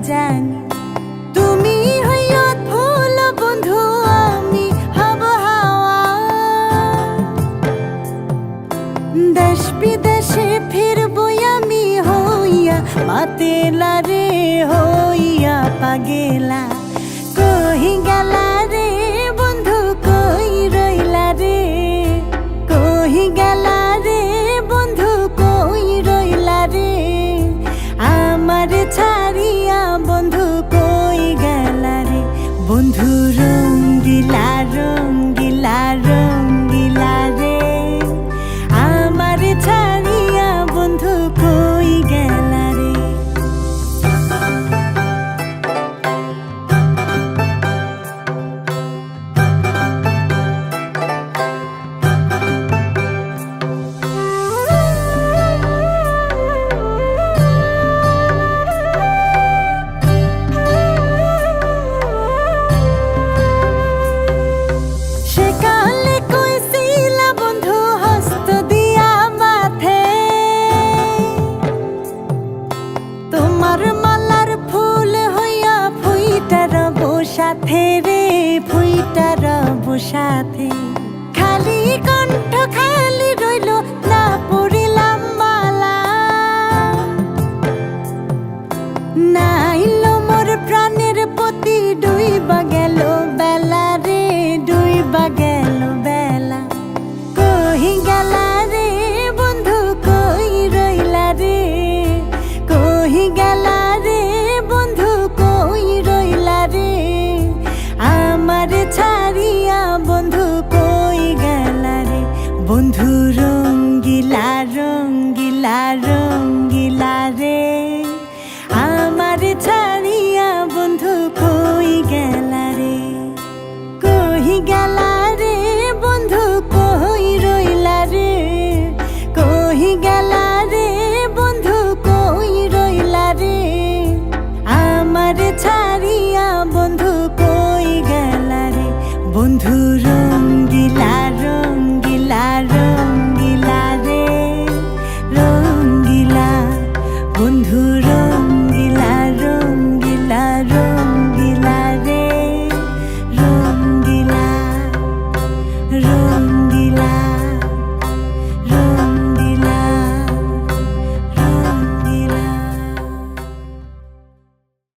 জানি তুমি হইয়া ফুল বন্ধু আমি হব হাওয়া। দেশ বিদেশে ফিরবো আমি হইয়া মাতেলা রে হইয়া পাগেলা। কহি গেলা রে বন্ধু কই রইলা রে, কহি গেলা রে বন্ধু কই রইলা রে। আমার ছাড়িয়া বন্ধু কই গেলা রে, বন্ধু রঙ্গিলা রঙ্গিলা রঙ্গিলা রে। আমার ছাড়িয়া বন্ধু কই গেলা রে। সাথে রে ফুইটা রব সাথে,